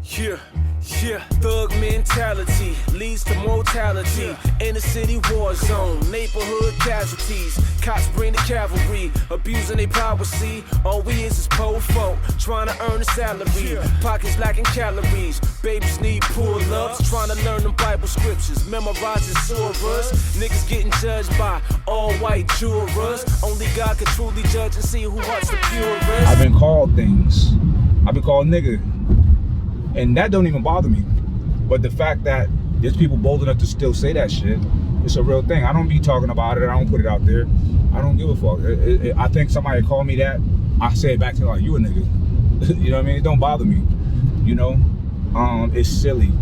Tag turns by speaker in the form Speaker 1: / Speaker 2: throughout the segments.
Speaker 1: Yeah, thug mentality leads to mortality. In the city war zone, neighborhood casualties. Cops bring the cavalry, abusing their power, see. All we is poor folk, trying to earn a salary. Pockets lacking calories, babies need pull-ups. Trying to learn them Bible scriptures, memorizing surahs. Niggas getting judged by all white jurors. Only God can truly judge and see who hearts the purest.
Speaker 2: I've been called things. I've been called nigga. And that don't even bother me. But the fact that there's people bold enough to still say that shit, it's a real thing. I don't be talking about it. I don't put it out there. I don't give a fuck. I think somebody called me that. I say it back to them like, you a nigga. You know what I mean? It don't bother me. You know? It's silly.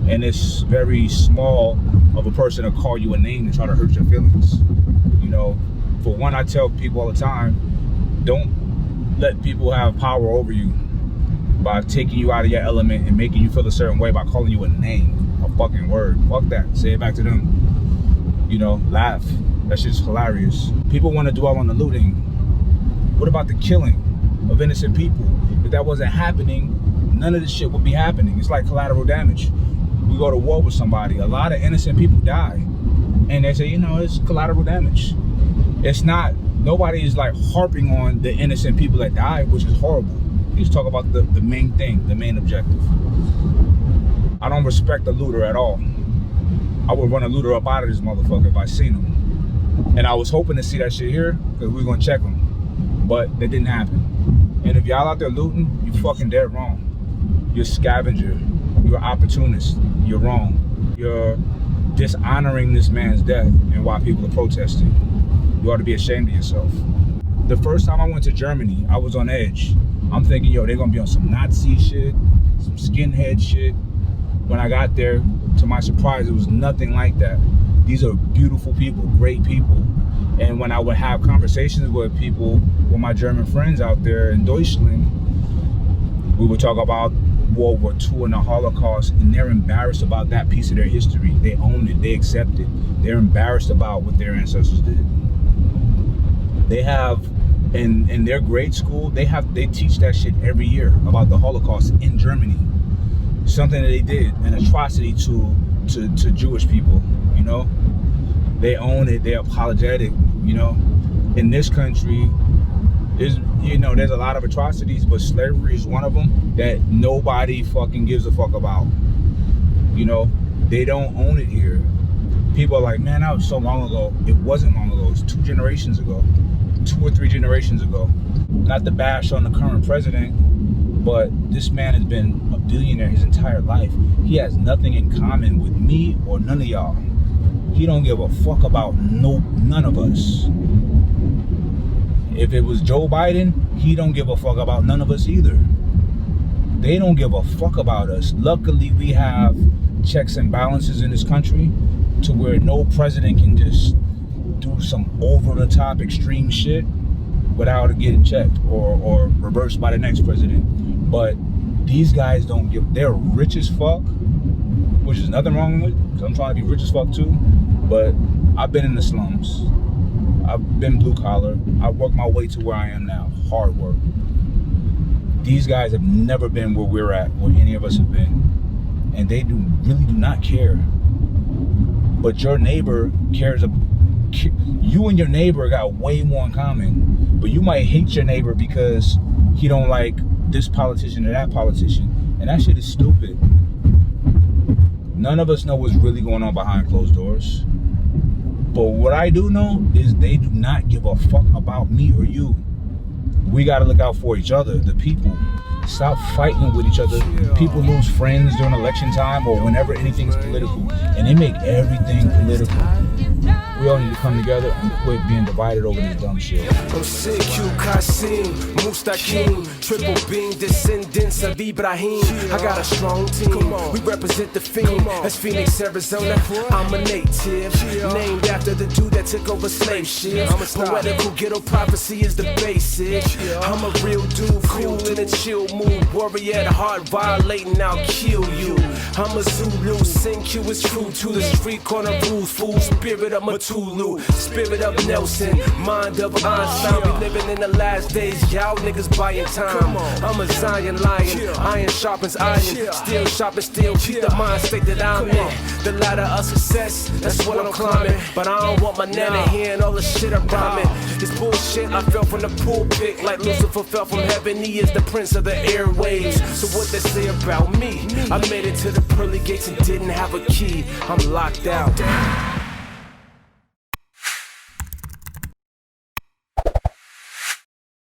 Speaker 2: And it's very small of a person to call you a name and try to hurt your feelings. You know? For one, I tell people all the time, don't let people have power over you by taking you out of your element and making you feel a certain way by calling you a name, a fucking word. Fuck that. Say it back to them. You know, laugh. That shit's hilarious. People want to dwell on the looting. What about the killing of innocent people? If that wasn't happening, none of this shit would be happening. It's like collateral damage. We go to war with somebody. A lot of innocent people die. And they say, you know, it's collateral damage. It's not, nobody is like harping on the innocent people that died, which is horrible. You just talk about the main thing, the main objective. I don't respect a looter at all. I would run a looter up out of this motherfucker if I seen him. And I was hoping to see that shit here, because we were gonna check him. But that didn't happen. And if y'all out there looting, you fucking dead wrong. You're a scavenger. You're an opportunist. You're wrong. You're dishonoring this man's death and why people are protesting. You ought to be ashamed of yourself. The first time I went to Germany, I was on edge. I'm thinking, yo, they're gonna be on some Nazi shit, some skinhead shit. When I got there, to my surprise, it was nothing like that. These are beautiful people, great people. And when I would have conversations with people, with my German friends out there in Deutschland, we would talk about World War II and the Holocaust, and they're embarrassed about that piece of their history. They own it, they accept it. They're embarrassed about what their ancestors did. They have, in their grade school, they teach that shit every year about the Holocaust in Germany. Something that they did, an atrocity to Jewish people, you know? They own it, they're apologetic, you know? In this country, there's a lot of atrocities, but slavery is one of them that nobody fucking gives a fuck about. You know, they don't own it here. People are like, man, that was so long ago. It wasn't long ago, it was 2 generations ago. 2 or 3 generations ago. Not to bash on the current president, but this man has been a billionaire his entire life. He has nothing in common with me or none of y'all. He don't give a fuck about none of us. If it was Joe Biden, he don't give a fuck about none of us either. They don't give a fuck about us. Luckily, we have checks and balances in this country to where no president can just do some over-the-top extreme shit without it getting checked or reversed by the next president. But these guys don't give, they're rich as fuck, which is nothing wrong with it, because I'm trying to be rich as fuck too. But I've been in the slums. I've been blue collar. I worked my way to where I am now. Hard work. These guys have never been where we're at, where any of us have been. And they really do not care. But your neighbor cares. You and your neighbor got way more in common. But you might hate your neighbor because he don't like this politician or that politician. And that shit is stupid. None of us know what's really going on behind closed doors. But what I do know is they do not give a fuck about me or you. We gotta look out for each other, the people. Stop fighting with each other. People lose friends during election time or whenever anything is political. And they make everything political. We all need to come together and quit being divided over this dumb shit.
Speaker 1: I'm CQ, Qasim, Mustaqim, triple beam, descendants of Ibrahim. I got a strong team, we represent the fiend. That's Phoenix, Arizona, I'm a native. Named after the dude that took over slave ships. Poetical ghetto prophecy is the basic. I'm a real dude, cool in a chill mood. Warrior at heart, violating, I'll kill you. I'm a Zulu, CQ is true to the street corner rules. Full spirit of mature Tulu. Spirit of Nelson, mind of Einstein. We living in the last days, y'all niggas buying time. I'm a Zion lion, iron sharpens iron. Steel sharpens steel, keep the mind state that I'm in. The ladder of success, that's what I'm climbing. But I don't want my nana hearing all the shit I'm rhyming. This bullshit, I fell from the pulpit like Lucifer fell from heaven. He is the prince of the airwaves. So what they say about me? I made it to the pearly gates and didn't have a key. I'm locked out.